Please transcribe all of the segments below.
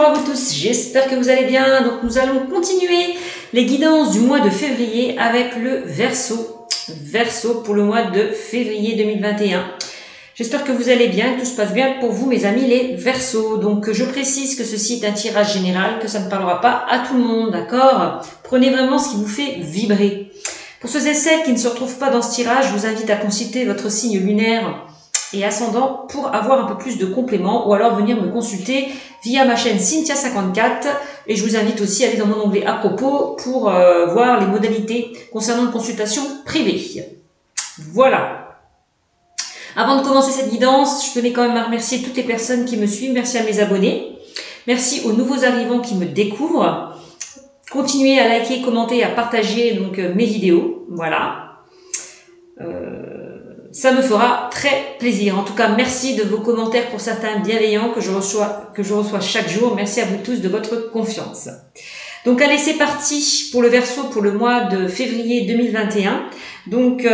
Bonjour à vous tous, j'espère que vous allez bien. Donc nous allons continuer les guidances du mois de février avec le Verseau. Verseau pour le mois de février 2021. J'espère que vous allez bien, que tout se passe bien pour vous mes amis les Verseaux. Donc je précise que ceci est un tirage général, que ça ne parlera pas à tout le monde, d'accord? Prenez vraiment ce qui vous fait vibrer. Pour ceux et celles qui ne se retrouvent pas dans ce tirage, je vous invite à consulter votre signe lunaire et ascendant pour avoir un peu plus de compléments ou alors venir me consulter via ma chaîne Cynthia54 et je vous invite aussi à aller dans mon onglet à propos pour voir les modalités concernant une consultation privée. Voilà. Avant de commencer cette guidance, je tenais quand même à remercier toutes les personnes qui me suivent. Merci à mes abonnés. Merci aux nouveaux arrivants qui me découvrent. Continuez à liker, commenter et à partager donc mes vidéos. Voilà. Ça me fera très plaisir. En tout cas, merci de vos commentaires pour certains bienveillants que je reçois chaque jour. Merci à vous tous de votre confiance. Donc allez, c'est parti pour le Verseau pour le mois de février 2021. Donc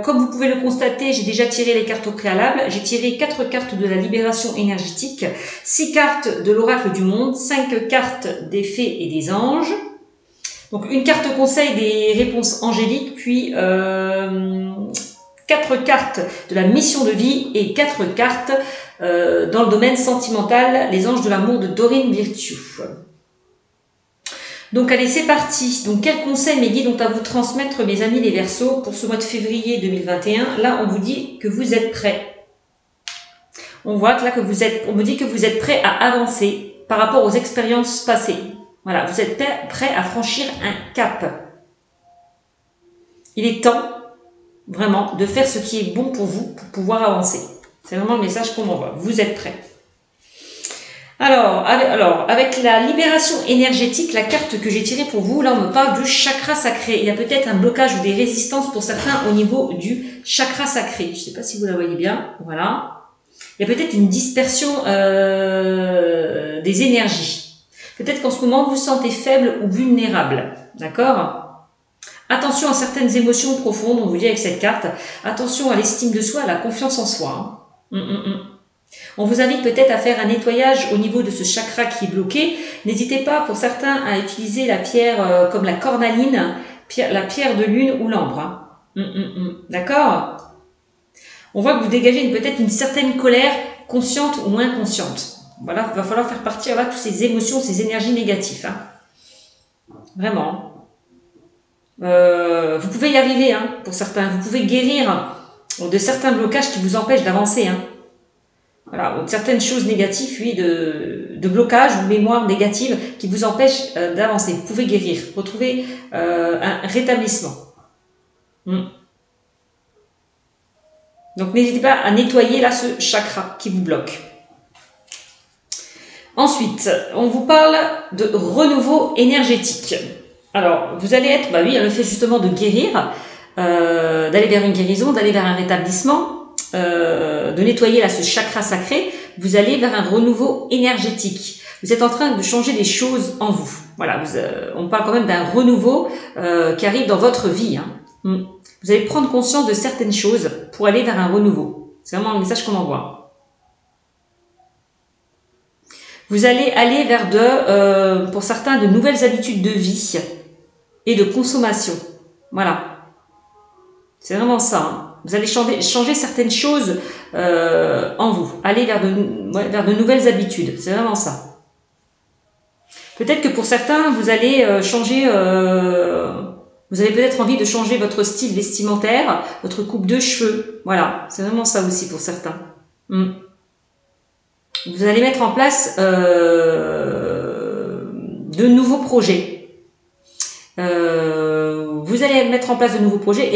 comme vous pouvez le constater, j'ai déjà tiré les cartes au préalable. J'ai tiré 4 cartes de la libération énergétique, 6 cartes de l'oracle du monde, 5 cartes des fées et des anges. Donc une carte conseil des réponses angéliques, puis 4 cartes de la mission de vie et 4 cartes dans le domaine sentimental, les anges de l'amour de Dorine Virtue. Donc allez, c'est parti. Donc quels conseils mes guides ont à vous transmettre mes amis les Verseaux pour ce mois de février 2021? Là, on vous dit que vous êtes prêts. On voit que là on me dit que vous êtes prêts à avancer par rapport aux expériences passées. Voilà, vous êtes prêts à franchir un cap. Il est temps vraiment de faire ce qui est bon pour vous pour pouvoir avancer. C'est vraiment le message qu'on m'envoie. Vous êtes prêts. Alors, avec la libération énergétique, la carte que j'ai tirée pour vous, là on me parle du chakra sacré. Il y a peut-être un blocage ou des résistances pour certains au niveau du chakra sacré. Je ne sais pas si vous la voyez bien. Voilà. Il y a peut-être une dispersion des énergies. Peut-être qu'en ce moment vous vous sentez faible ou vulnérable. D'accord ? Attention à certaines émotions profondes, on vous dit avec cette carte. Attention à l'estime de soi, à la confiance en soi. On vous invite peut-être à faire un nettoyage au niveau de ce chakra qui est bloqué. N'hésitez pas pour certains à utiliser la pierre comme la cornaline, la pierre de lune ou l'ambre. D'accord ? On voit que vous dégagez peut-être une certaine colère consciente ou inconsciente. Voilà, il va falloir faire partir là toutes ces émotions, ces énergies négatives. Vraiment. Vous pouvez y arriver pour certains. Vous pouvez guérir de certains blocages qui vous empêchent d'avancer. Voilà, de certaines choses négatives, oui, de blocages ou mémoires négatives qui vous empêchent d'avancer. Vous pouvez guérir, retrouver un rétablissement. Donc n'hésitez pas à nettoyer là ce chakra qui vous bloque. Ensuite, on vous parle de renouveau énergétique. Alors, vous allez être, oui, le fait justement de guérir, d'aller vers une guérison, d'aller vers un rétablissement, de nettoyer là ce chakra sacré, vous allez vers un renouveau énergétique. Vous êtes en train de changer des choses en vous. Voilà, on parle quand même d'un renouveau qui arrive dans votre vie. Vous allez prendre conscience de certaines choses pour aller vers un renouveau. C'est vraiment le message qu'on envoie. Vous allez aller vers pour certains, de nouvelles habitudes de vie et de consommation. Voilà. C'est vraiment ça. Vous allez changer certaines choses en vous. Aller vers de nouvelles habitudes. C'est vraiment ça. Peut-être que pour certains, vous allez changer... vous avez peut-être envie de changer votre style vestimentaire, votre coupe de cheveux. Voilà. C'est vraiment ça aussi pour certains. Vous allez mettre en place de nouveaux projets. Vous allez mettre en place de nouveaux projets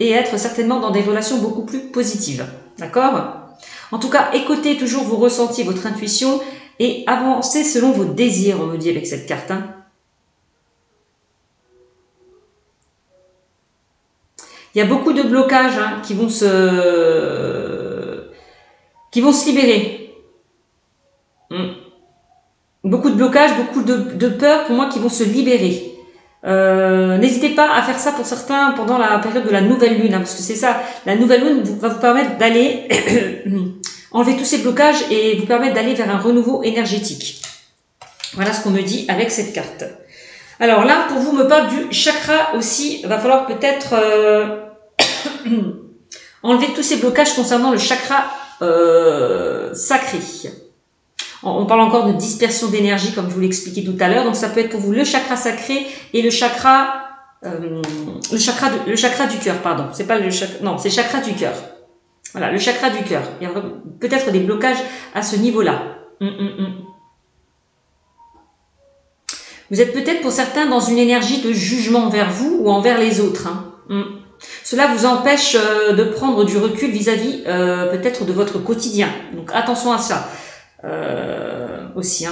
et être certainement dans des relations beaucoup plus positives. D'accord ? En tout cas, écoutez toujours vos ressentis, votre intuition et avancez selon vos désirs, on me dit avec cette carte. Il y a beaucoup de blocages qui vont se libérer. Beaucoup de blocages, beaucoup de peurs pour moi qui vont se libérer. N'hésitez pas à faire ça pour certains pendant la période de la nouvelle lune, parce que c'est ça, la nouvelle lune va vous permettre d'aller enlever tous ces blocages et vous permettre d'aller vers un renouveau énergétique. Voilà ce qu'on me dit avec cette carte. Alors là, pour vous, me parle du chakra aussi. Il va falloir peut-être enlever tous ces blocages concernant le chakra sacré. On parle encore de dispersion d'énergie, comme je vous l'ai expliqué tout à l'heure. Donc ça peut être pour vous le chakra sacré et le chakra du cœur, pardon. C'est pas le chakra, non, c'est le chakra du cœur. Voilà, le chakra du cœur. Il y a peut-être des blocages à ce niveau-là. Vous êtes peut-être pour certains dans une énergie de jugement envers vous ou envers les autres. Cela vous empêche de prendre du recul vis-à-vis peut-être de votre quotidien. Donc attention à ça aussi.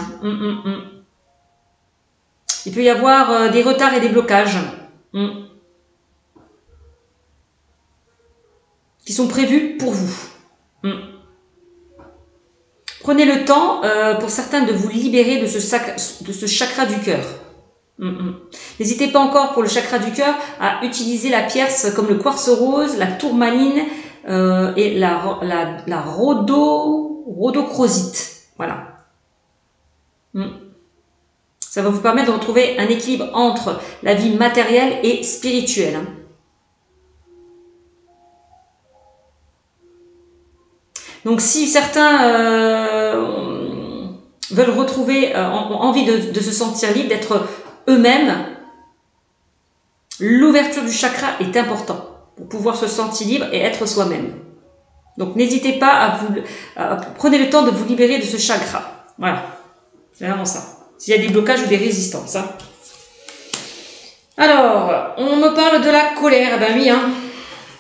Il peut y avoir des retards et des blocages qui sont prévus pour vous. Prenez le temps, pour certains, de vous libérer de ce chakra du cœur. N'hésitez pas encore pour le chakra du cœur à utiliser la pierre comme le quartz rose, la tourmaline et la rhodochrosite. Voilà. Ça va vous permettre de retrouver un équilibre entre la vie matérielle et spirituelle. Donc si certains veulent retrouver, ont envie de se sentir libre, d'être eux-mêmes, l'ouverture du chakra est important pour pouvoir se sentir libre et être soi-même. Donc n'hésitez pas prenez le temps de vous libérer de ce chakra. Voilà, c'est vraiment ça. S'il y a des blocages ou des résistances. Alors, on me parle de la colère. Ben oui,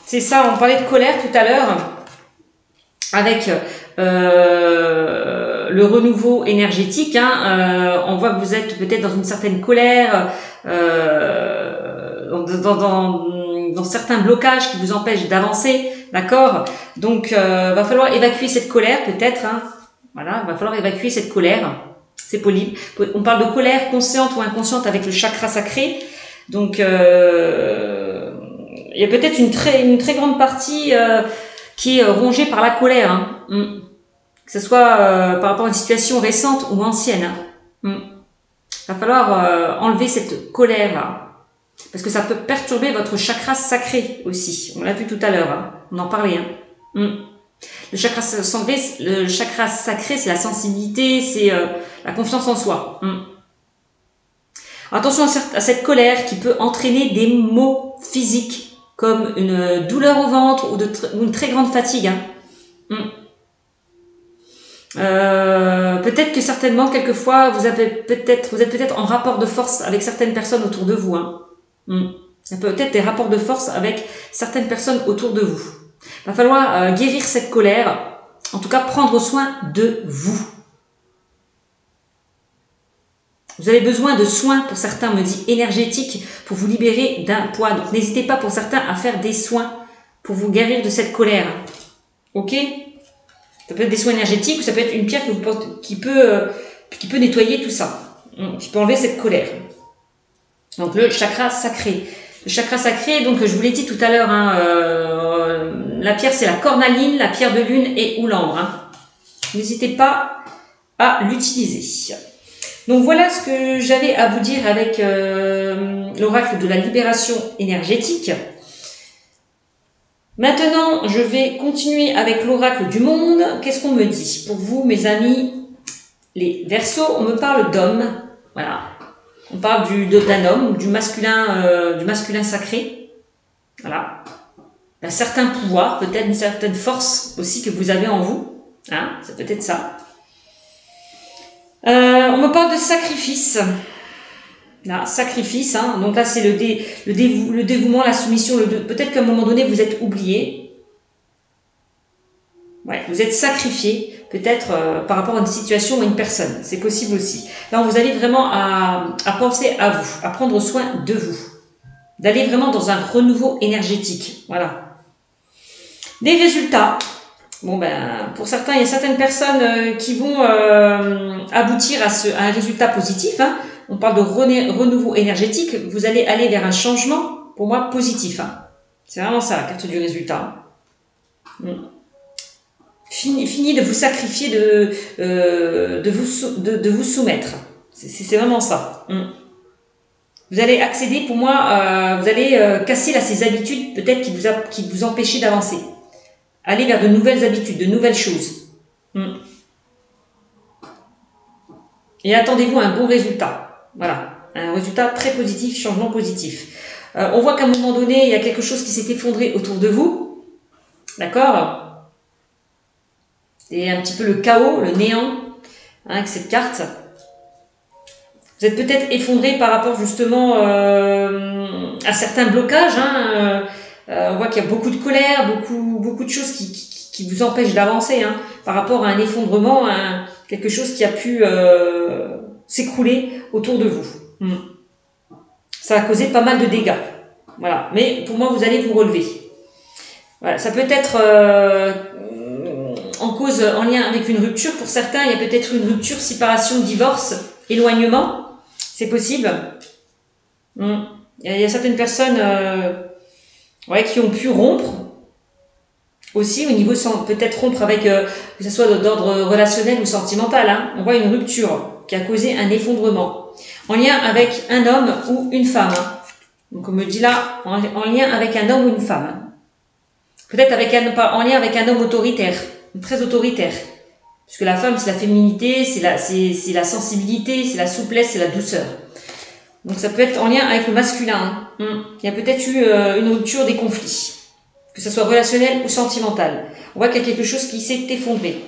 c'est ça, on parlait de colère tout à l'heure. Avec le renouveau énergétique, on voit que vous êtes peut-être dans une certaine colère, dans certains blocages qui vous empêchent d'avancer, d'accord? Donc, va falloir évacuer cette colère peut-être, voilà, va falloir évacuer cette colère, c'est possible. On parle de colère consciente ou inconsciente avec le chakra sacré, donc il y a peut-être une très grande partie qui est rongé par la colère, que ce soit par rapport à une situation récente ou ancienne. Il va falloir enlever cette colère-là, parce que ça peut perturber votre chakra sacré aussi. On l'a vu tout à l'heure, on en parlait. Le chakra sacré, c'est la sensibilité, c'est la confiance en soi. Attention à cette colère qui peut entraîner des maux physiques, comme une douleur au ventre ou une très grande fatigue. Peut-être que certainement, quelquefois, vous êtes peut-être en rapport de force avec certaines personnes autour de vous. Il y a peut-être des rapports de force avec certaines personnes autour de vous. Il va falloir guérir cette colère, en tout cas prendre soin de vous. Vous avez besoin de soins, pour certains, on me dit énergétiques, pour vous libérer d'un poids. Donc n'hésitez pas pour certains à faire des soins pour vous guérir de cette colère. Ok? Ça peut être des soins énergétiques ou ça peut être une pierre qui peut nettoyer tout ça. Qui peut enlever cette colère. Donc le chakra sacré. Le chakra sacré, donc je vous l'ai dit tout à l'heure, la pierre c'est la cornaline, la pierre de lune et ou l'ambre. N'hésitez pas à l'utiliser. Donc voilà ce que j'avais à vous dire avec l'oracle de la libération énergétique. Maintenant, je vais continuer avec l'oracle du monde. Qu'est-ce qu'on me dit? Pour vous, mes amis, les Verseaux, on me parle d'homme. Voilà. On parle d'un homme, du masculin sacré. Voilà. Un certain pouvoir, peut-être une certaine force aussi que vous avez en vous. C'est peut-être ça. On me parle de sacrifice. Là, sacrifice, donc là c'est le dévouement, la soumission, peut-être qu'à un moment donné vous êtes oublié. Ouais, vous êtes sacrifié, peut-être par rapport à une situation ou à une personne. C'est possible aussi. Là, on vous invite vraiment à penser à vous, à prendre soin de vous. D'aller vraiment dans un renouveau énergétique. Voilà. Des résultats. Bon pour certains, il y a certaines personnes qui vont aboutir à un résultat positif. On parle de renouveau énergétique. Vous allez aller vers un changement, pour moi, positif. C'est vraiment ça, la carte du résultat. Fini de vous sacrifier, de vous soumettre. C'est vraiment ça. Vous allez accéder, pour moi, vous allez casser là ces habitudes peut-être qui vous empêchaient d'avancer. Aller vers de nouvelles habitudes, de nouvelles choses. Et attendez-vous à un bon résultat. Voilà, un résultat très positif, changement positif. On voit qu'à un moment donné, il y a quelque chose qui s'est effondré autour de vous. D'accord? C'est un petit peu le chaos, le néant, avec cette carte. Vous êtes peut-être effondré par rapport justement à certains blocages. On voit qu'il y a beaucoup de colère, beaucoup de choses qui vous empêchent d'avancer par rapport à un effondrement, à quelque chose qui a pu s'écrouler autour de vous. Ça a causé pas mal de dégâts. Voilà. Mais pour moi, vous allez vous relever. Voilà. Ça peut être en cause, en lien avec une rupture. Pour certains, il y a peut-être une rupture, séparation, divorce, éloignement. C'est possible. Il y a certaines personnes qui ont pu rompre aussi au niveau peut-être rompre avec que ce soit d'ordre relationnel ou sentimental. On voit une rupture qui a causé un effondrement en lien avec un homme ou une femme. Donc on me dit là en lien avec un homme ou une femme. Peut-être en lien avec un homme autoritaire, très autoritaire. Parce que la femme, c'est la féminité, c'est la sensibilité, c'est la souplesse, c'est la douceur. Donc ça peut être en lien avec le masculin. Il y a peut-être eu une rupture des conflits. Que ce soit relationnel ou sentimental. On voit qu'il y a quelque chose qui s'est effondré.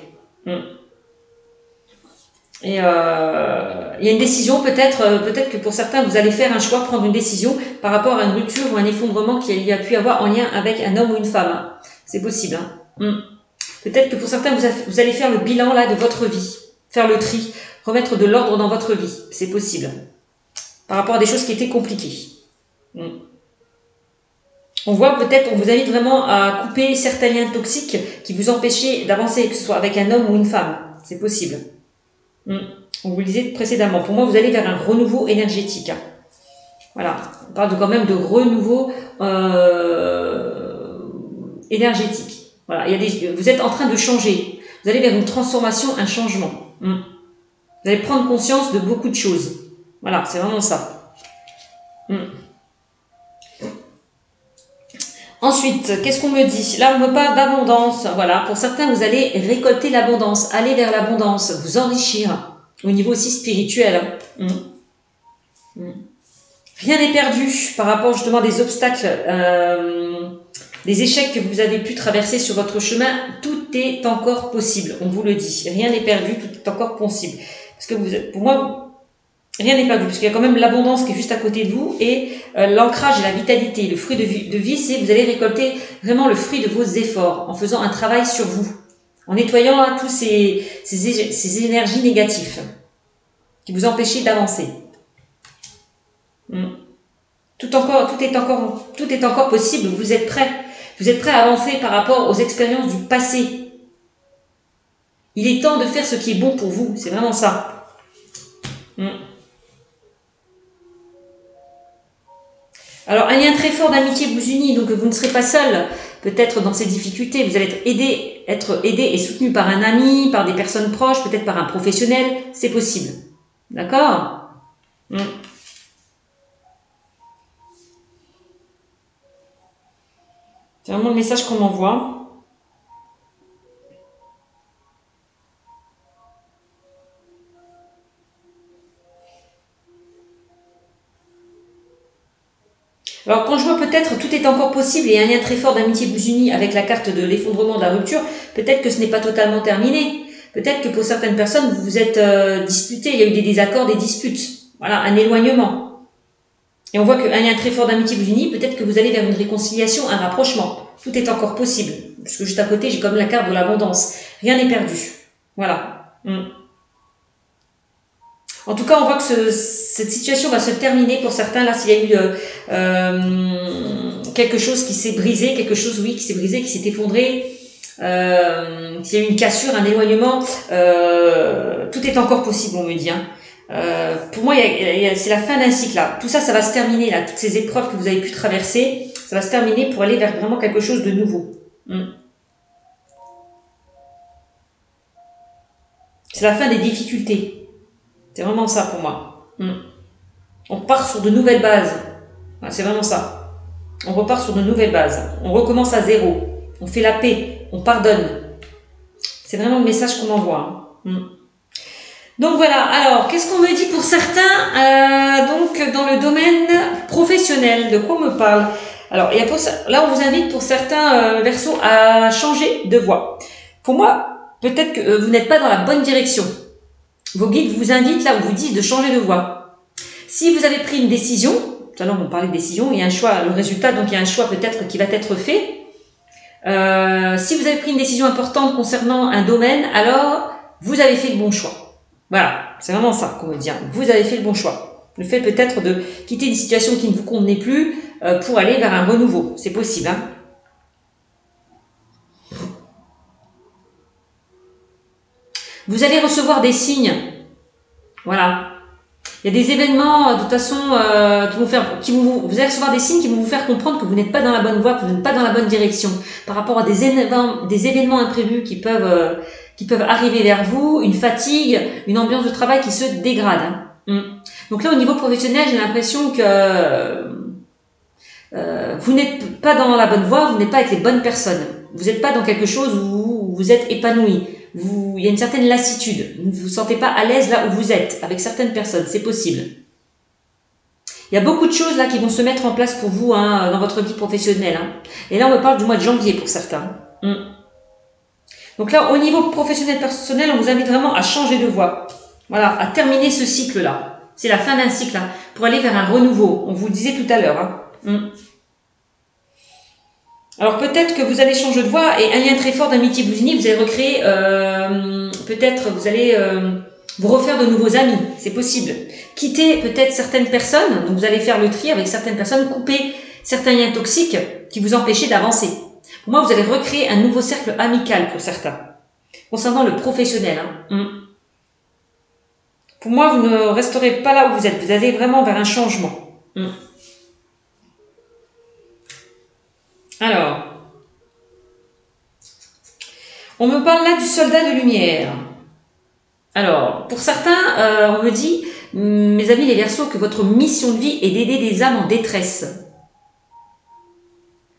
Et il y a une décision, peut-être que pour certains, vous allez faire un choix, prendre une décision par rapport à une rupture ou un effondrement qu'il y a pu avoir en lien avec un homme ou une femme. C'est possible. Peut-être que pour certains, vous allez faire le bilan là de votre vie, faire le tri, remettre de l'ordre dans votre vie. C'est possible. Par rapport à des choses qui étaient compliquées. On voit peut-être, on vous invite vraiment à couper certains liens toxiques qui vous empêchaient d'avancer, que ce soit avec un homme ou une femme. C'est possible. On vous le disait précédemment. Pour moi, vous allez vers un renouveau énergétique. Voilà. On parle quand même de renouveau énergétique. Voilà. Vous êtes en train de changer. Vous allez vers une transformation, un changement. Vous allez prendre conscience de beaucoup de choses. Voilà, c'est vraiment ça. Ensuite, qu'est-ce qu'on me dit? Là, on me parle d'abondance. Voilà, pour certains, vous allez récolter l'abondance, aller vers l'abondance, vous enrichir au niveau aussi spirituel. Rien n'est perdu par rapport justement à des obstacles, des échecs que vous avez pu traverser sur votre chemin. Tout est encore possible, on vous le dit. Rien n'est perdu, tout est encore possible. Parce que pour moi, rien n'est perdu, parce qu'il y a quand même l'abondance qui est juste à côté de vous et l'ancrage et la vitalité, le fruit de vie, c'est vous allez récolter vraiment le fruit de vos efforts en faisant un travail sur vous, en nettoyant tous ces énergies négatives qui vous empêchaient d'avancer. Tout est encore possible, vous êtes prêts. Vous êtes prêts à avancer par rapport aux expériences du passé. Il est temps de faire ce qui est bon pour vous, c'est vraiment ça. Alors, un lien très fort d'amitié vous unit, donc vous ne serez pas seul, peut-être dans ces difficultés. Vous allez être aidé et soutenu par un ami, par des personnes proches, peut-être par un professionnel, c'est possible. D'accord ? C'est vraiment le message qu'on m'envoie. Alors quand je vois peut-être tout est encore possible et un lien très fort d'amitié vous unit avec la carte de l'effondrement de la rupture, peut-être que ce n'est pas totalement terminé. Peut-être que pour certaines personnes, vous vous êtes disputés, il y a eu des désaccords, des disputes. Voilà, un éloignement. Et on voit qu'un lien très fort d'amitié vous unit, peut-être que vous allez vers une réconciliation, un rapprochement. Tout est encore possible. Parce que juste à côté, j'ai comme la carte de l'abondance. Rien n'est perdu. Voilà. En tout cas, on voit que cette situation va se terminer pour certains. Là, s'il y a eu quelque chose qui s'est brisé, qui s'est brisé, qui s'est effondré, s'il y a eu une cassure, un éloignement, tout est encore possible, on me dit. Pour moi, c'est la fin d'un cycle. Là. Tout ça, ça va se terminer. Là. Toutes ces épreuves que vous avez pu traverser, ça va se terminer pour aller vers vraiment quelque chose de nouveau. C'est la fin des difficultés. C'est vraiment ça pour moi. On part sur de nouvelles bases. Ouais, c'est vraiment ça. On repart sur de nouvelles bases. On recommence à zéro. On fait la paix. On pardonne. C'est vraiment le message qu'on envoie. Donc voilà. Alors, qu'est-ce qu'on me dit pour certains donc dans le domaine professionnel? De quoi on me parle? Alors, là, on vous invite pour certains Verseaux à changer de voie. Pour moi, peut-être que vous n'êtes pas dans la bonne direction. Vos guides vous invitent là où vous disent de changer de voie. Si vous avez pris une décision, tout à l'heure on parlait de décision, il y a un choix, le résultat, donc il y a un choix peut-être qui va être fait. Si vous avez pris une décision importante concernant un domaine, alors vous avez fait le bon choix. Voilà, c'est vraiment ça qu'on veut dire. Vous avez fait le bon choix. Le fait peut-être de quitter une situation qui ne vous convenait plus pour aller vers un renouveau. C'est possible, hein. Vous allez recevoir des signes. Voilà. Il y a des événements, de toute façon, vous allez recevoir des signes qui vont vous faire comprendre que vous n'êtes pas dans la bonne voie, que vous n'êtes pas dans la bonne direction, par rapport à des événements imprévus qui peuvent arriver vers vous, une fatigue, une ambiance de travail qui se dégrade. Donc là, au niveau professionnel, j'ai l'impression que vous n'êtes pas dans la bonne voie, vous n'êtes pas avec les bonnes personnes. Vous n'êtes pas dans quelque chose où vous êtes épanoui. Il y a une certaine lassitude. Vous ne vous sentez pas à l'aise là où vous êtes, avec certaines personnes. C'est possible. Il y a beaucoup de choses là qui vont se mettre en place pour vous dans votre vie professionnelle. Et là, on me parle du mois de janvier pour certains. Donc là, au niveau professionnel personnel, on vous invite vraiment à changer de voie. Voilà, à terminer ce cycle-là. C'est la fin d'un cycle, pour aller vers un renouveau. On vous le disait tout à l'heure. Alors peut-être que vous allez changer de voie et un lien très fort d'amitié vous unit, vous allez recréer, peut-être vous allez vous refaire de nouveaux amis, c'est possible. Quitter peut-être certaines personnes, donc vous allez faire le tri avec certaines personnes, couper certains liens toxiques qui vous empêchaient d'avancer. Pour moi, vous allez recréer un nouveau cercle amical pour certains, concernant le professionnel. Pour moi, vous ne resterez pas là où vous êtes, vous allez vraiment vers un changement. Alors, on me parle là du soldat de lumière. Alors, pour certains, on me dit, mes amis les Verseaux, que votre mission de vie est d'aider des âmes en détresse.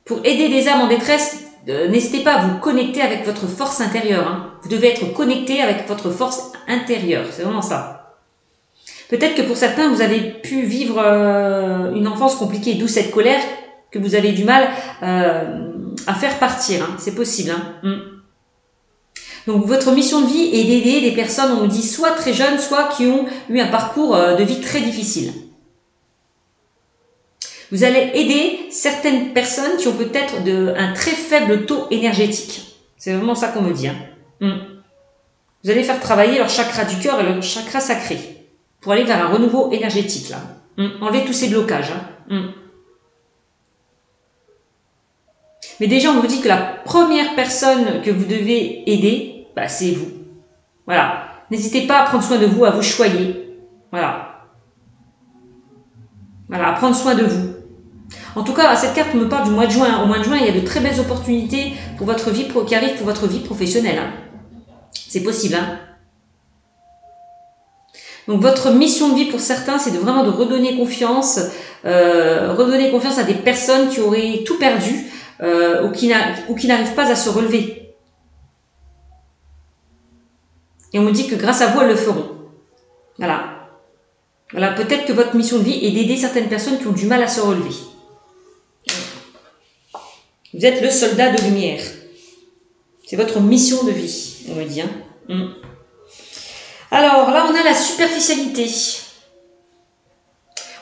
Pour aider des âmes en détresse, n'hésitez pas à vous connecter avec votre force intérieure. Vous devez être connecté avec votre force intérieure, c'est vraiment ça. Peut-être que pour certains, vous avez pu vivre une enfance compliquée, d'où cette colère que vous avez du mal à faire partir. C'est possible. Donc votre mission de vie est d'aider des personnes, on me dit, soit très jeunes, soit qui ont eu un parcours de vie très difficile. Vous allez aider certaines personnes qui ont peut-être un très faible taux énergétique. C'est vraiment ça qu'on me dit. Vous allez faire travailler leur chakra du cœur et leur chakra sacré pour aller vers un renouveau énergétique. Enlever tous ces blocages. Mais déjà, on vous dit que la première personne que vous devez aider, c'est vous. Voilà. N'hésitez pas à prendre soin de vous, à vous choyer. Voilà. Voilà, à prendre soin de vous. En tout cas, cette carte me parle du mois de juin. Au mois de juin, il y a de très belles opportunités pour votre vie qui arrivent pour votre vie professionnelle. C'est possible. Donc, votre mission de vie pour certains, c'est vraiment de redonner confiance à des personnes qui auraient tout perdu ou qui n'arrivent pas à se relever. Et on me dit que grâce à vous, elles le feront. Voilà. Voilà, peut-être que votre mission de vie est d'aider certaines personnes qui ont du mal à se relever. Vous êtes le soldat de lumière. C'est votre mission de vie, on me dit. Alors, là, on a la superficialité.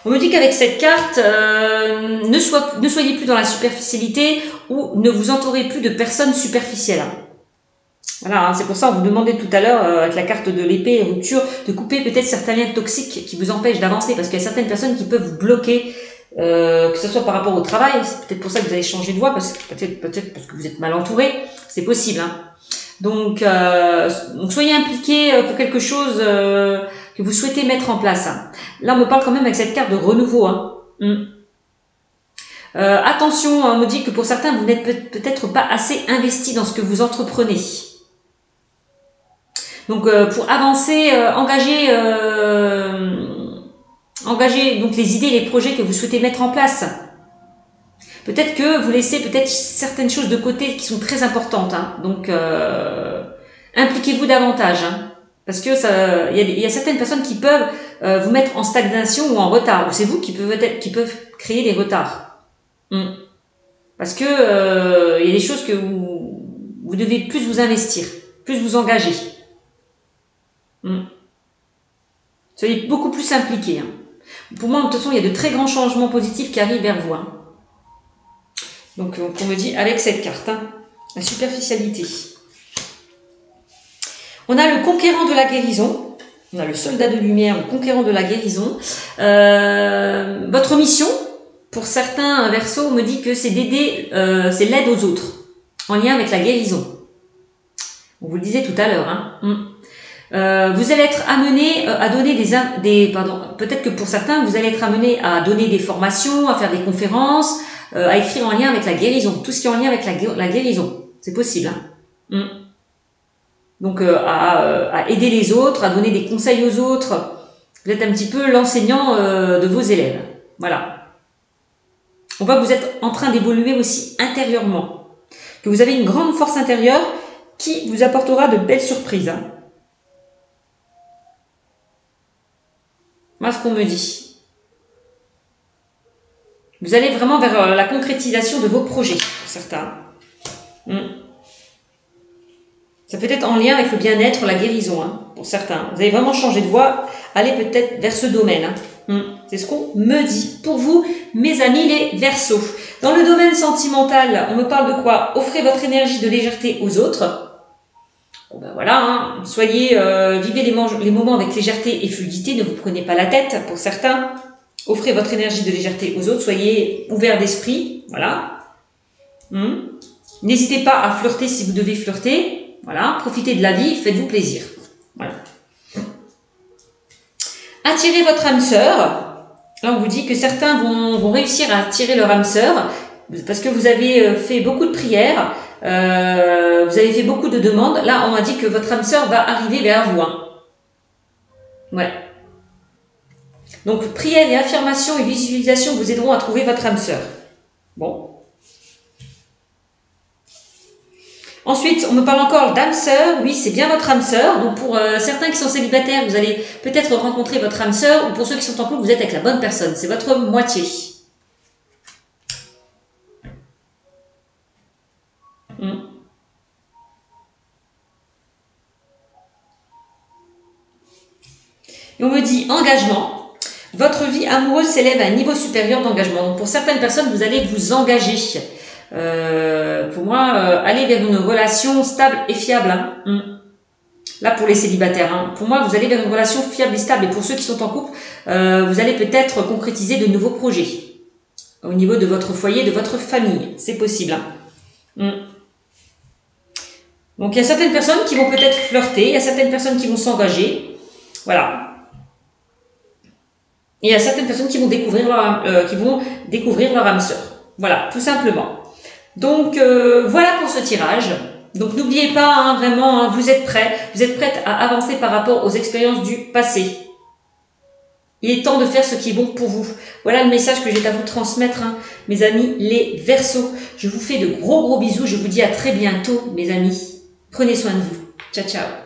On me dit qu'avec cette carte, ne soyez plus dans la superficialité ou ne vous entourez plus de personnes superficielles. Voilà, c'est pour ça qu'on vous demandait tout à l'heure, avec la carte de l'épée et rupture, de couper peut-être certains liens toxiques qui vous empêchent d'avancer, parce qu'il y a certaines personnes qui peuvent vous bloquer, que ce soit par rapport au travail, c'est peut-être pour ça que vous allez changer de voie, peut-être parce que vous êtes mal entouré, c'est possible. Donc soyez impliqués pour quelque chose que vous souhaitez mettre en place. Là, on me parle quand même avec cette carte de renouveau. Attention, on me dit que pour certains, vous n'êtes peut-être pas assez investi dans ce que vous entreprenez. Donc pour avancer, engager donc les idées, les projets que vous souhaitez mettre en place. Peut-être que vous laissez peut-être certaines choses de côté qui sont très importantes. Hein. Donc impliquez-vous davantage. Hein. Parce que il y a certaines personnes qui peuvent vous mettre en stagnation ou en retard. Ou c'est vous qui peuvent créer des retards. Parce que il y a des choses que vous devez plus vous investir, plus vous engager. Soyez beaucoup plus impliqués. Hein. Pour moi, de toute façon, il y a de très grands changements positifs qui arrivent vers vous. Hein. Donc, on me dit avec cette carte, hein, la superficialité. On a le conquérant de la guérison. On a le soldat de lumière, le conquérant de la guérison. Votre mission, pour certains Verseaux, on me dit que c'est d'aider, c'est l'aide aux autres, en lien avec la guérison. On vous le disait tout à l'heure. Hein. Vous allez être amené à donner peut-être que pour certains, vous allez être amené à donner des formations, à faire des conférences, à écrire en lien avec la guérison. Tout ce qui est en lien avec la guérison, c'est possible. Hein. Donc à aider les autres, à donner des conseils aux autres. Vous êtes un petit peu l'enseignant de vos élèves. Voilà. On voit que vous êtes en train d'évoluer aussi intérieurement. Que vous avez une grande force intérieure qui vous apportera de belles surprises. Hein. Voilà ce qu'on me dit. Vous allez vraiment vers la concrétisation de vos projets, pour certains. Ça peut être en lien avec le bien-être, la guérison, hein, pour certains. Vous allez vraiment changer de voie, allez peut-être vers ce domaine. Hein. C'est ce qu'on me dit. Pour vous, mes amis les Verseaux. Dans le domaine sentimental, on me parle de quoi? Offrez votre énergie de légèreté aux autres. Bon ben voilà, hein. Vivez les moments avec légèreté et fluidité, ne vous prenez pas la tête, pour certains. Offrez votre énergie de légèreté aux autres, soyez ouverts d'esprit, voilà. N'hésitez pas à flirter si vous devez flirter. Voilà, profitez de la vie, faites-vous plaisir. Voilà. Attirez votre âme sœur. Là, on vous dit que certains vont réussir à attirer leur âme sœur parce que vous avez fait beaucoup de prières, vous avez fait beaucoup de demandes. Là, on m'a dit que votre âme sœur va arriver vers vous. Hein. Ouais. Donc, prières et affirmations et visualisations vous aideront à trouver votre âme sœur. Bon. Ensuite, on me parle encore d'âme sœur. Oui, c'est bien votre âme sœur. Donc, pour certains qui sont célibataires, vous allez peut-être rencontrer votre âme sœur. Ou pour ceux qui sont en couple, vous êtes avec la bonne personne. C'est votre moitié. Et on me dit engagement. Votre vie amoureuse s'élève à un niveau supérieur d'engagement. Donc, pour certaines personnes, vous allez vous engager. Pour moi, aller vers une relation stable et fiable. Hein. Là, pour les célibataires, hein. Pour moi, vous allez vers une relation fiable et stable. Et pour ceux qui sont en couple, vous allez peut-être concrétiser de nouveaux projets au niveau de votre foyer, de votre famille. C'est possible. Hein. Donc, il y a certaines personnes qui vont peut-être flirter. Il y a certaines personnes qui vont s'engager. Voilà. Et il y a certaines personnes qui vont découvrir leur âme sœur. Voilà, tout simplement. Donc, voilà pour ce tirage. Donc, n'oubliez pas, hein, vraiment, hein, vous êtes prête à avancer par rapport aux expériences du passé. Il est temps de faire ce qui est bon pour vous. Voilà le message que j'ai à vous transmettre, hein, mes amis les Verseaux. Je vous fais de gros bisous. Je vous dis à très bientôt, mes amis. Prenez soin de vous. Ciao, ciao.